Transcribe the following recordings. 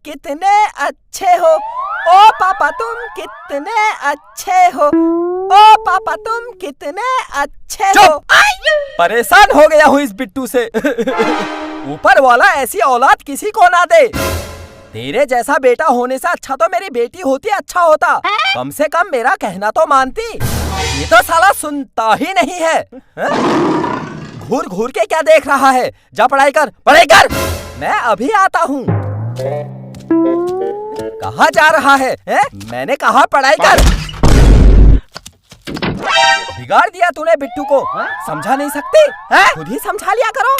कितने अच्छे हो। ओ पापा तुम कितने अच्छे हो। ओ पापा तुम कितने अच्छे हो। परेशान हो गया हूँ इस बिट्टू से। ऊपर वाला ऐसी औलाद किसी को ना दे। तेरे जैसा बेटा होने से अच्छा तो मेरी बेटी होती अच्छा होता। कम से कम मेरा कहना तो मानती। ये तो साला सुनता ही नहीं है। घूर घूर के क्या देख रहा है। जा पढ़ाई कर, पढ़ाई कर। मैं अभी आता हूँ। कहाँ जा रहा है? मैंने कहा पढ़ाई कर। बिगाड़ दिया तूने बिट्टू को। समझा नहीं सकती? खुद ही समझा लिया करो।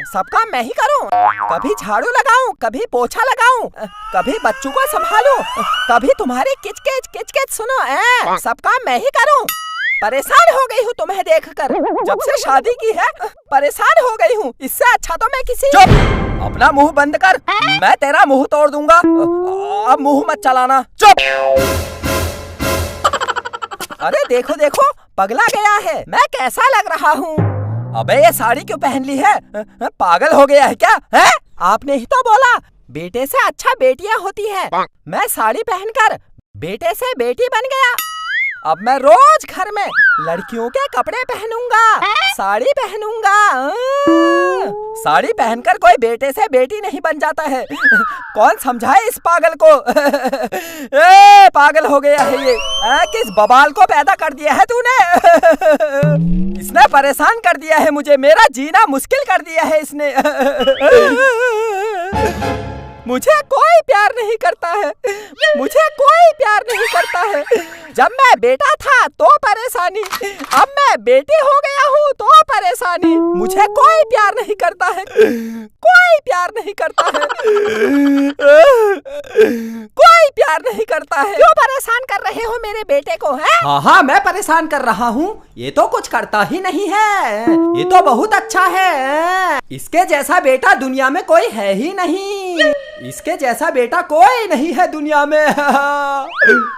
सब काम मैं ही करूं। कभी झाड़ू लगाऊं, कभी पोछा लगाऊं, कभी बच्चों को संभालूं, कभी तुम्हारी किचकिच किचकिच सुनो। सब काम मैं ही करूं। परेशान हो गई हूँ तुम्हें देखकर। जब से शादी की है परेशान हो गई हूँ। इससे अच्छा तो मैं किसी। चुप! अपना मुंह बंद कर। मैं तेरा मुंह तोड़ दूंगा। अब मुंह मत चलाना। चुप! अरे देखो देखो, पगला गया है। मैं कैसा लग रहा हूँ? अबे ये साड़ी क्यों पहन ली है? पागल हो गया है क्या? आपने ही तो बोला बेटे से अच्छा बेटियां होती है। मैं साड़ी पहनकर बेटे से बेटी बन गया। अब मैं रोज घर में लड़कियों के कपड़े पहनूंगा, साड़ी पहनूंगा। साड़ी पहनकर कोई बेटे से बेटी नहीं बन जाता है। कौन समझाए इस पागल को? पागल हो गया है ये। किस बबाल को पैदा कर दिया है तूने? इसने परेशान कर दिया है मुझे। मेरा जीना मुश्किल कर दिया है इसने। मुझे कोई प्यार नहीं करता है। मुझे कोई प्यार नहीं करता है। जब मैं बेटा था तो परेशानी, अब मैं बेटी हो गया हूँ तो परेशानी। मुझे कोई प्यार नहीं करता है। कोई प्यार नहीं करता है। कोई प्यार नहीं करता है। क्यों परेशान कर रहे हो मेरे बेटे को? है हाँ, मैं परेशान कर रहा हूँ। ये तो कुछ करता ही नहीं है। ये तो बहुत अच्छा है। इसके जैसा बेटा दुनिया में कोई है ही नहीं। इसके जैसा बेटा कोई नहीं है दुनिया में।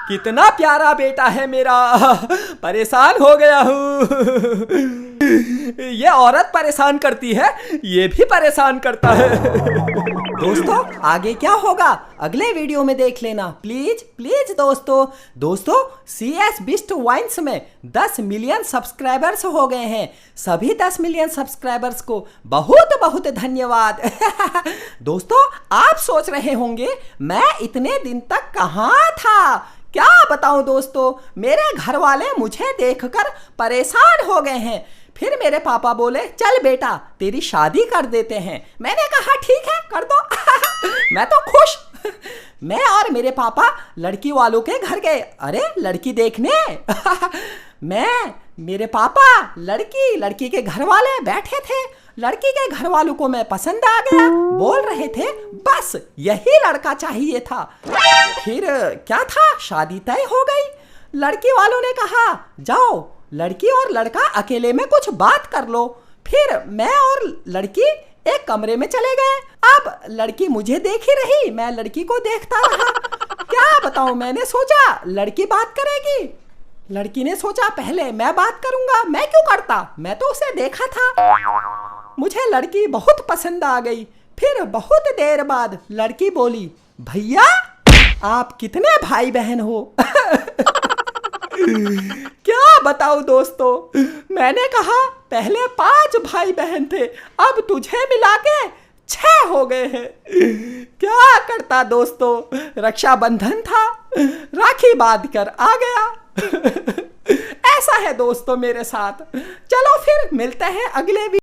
कितना प्यारा बेटा है मेरा। परेशान हो गया हूँ। ये औरत परेशान करती है, ये भी परेशान करता है। दोस्तों आगे क्या होगा अगले वीडियो में देख लेना प्लीज प्लीज। दोस्तों CS बिस्ट वाइन्स में 10 मिलियन सब्सक्राइबर्स हो गए हैं। सभी 10 मिलियन सब्सक्राइबर्स को बहुत बहुत धन्यवाद। दोस्तों आप सोच रहे होंगे मैं इतने दिन तक कहाँ था? क्या बताऊं दोस्तों, मेरे घर वाले मुझे देखकर परेशान हो गए हैं। फिर मेरे पापा बोले चल बेटा तेरी शादी कर देते हैं। मैंने कहा ठीक है कर दो। मैं तो खुश। मैं और मेरे पापा लड़की वालों के घर गए। अरे लड़की देखने। मेरे पापा लड़की के घर वाले बैठे थे। लड़की के घर वालों को मैं पसंद आ गया। बोल रहे थे बस यही लड़का चाहिए था। फिर क्या था, शादी तय हो गई। लड़की वालों ने कहा जाओ लड़की और लड़का अकेले में कुछ बात कर लो। फिर मैं और लड़की एक कमरे में चले गए। अब लड़की मुझे देख ही रही, मैं लड़की को देखता रहा। क्या बताऊं, मैंने सोचा लड़की बात करेगी। लड़की ने सोचा पहले मैं बात करूंगा। मैं क्यों करता, मैं तो उसे देखा था। मुझे लड़की बहुत पसंद आ गई। फिर बहुत देर बाद लड़की बोली भैया आप कितने भाई बहन हो? क्या बताऊं दोस्तों, मैंने कहा पहले 5 भाई बहन थे, अब तुझे मिला के 6 हो गए हैं। क्या करता दोस्तों, रक्षाबंधन था, राखी बांध कर आ गया। ऐसा है दोस्तों मेरे साथ। चलो फिर मिलते हैं अगले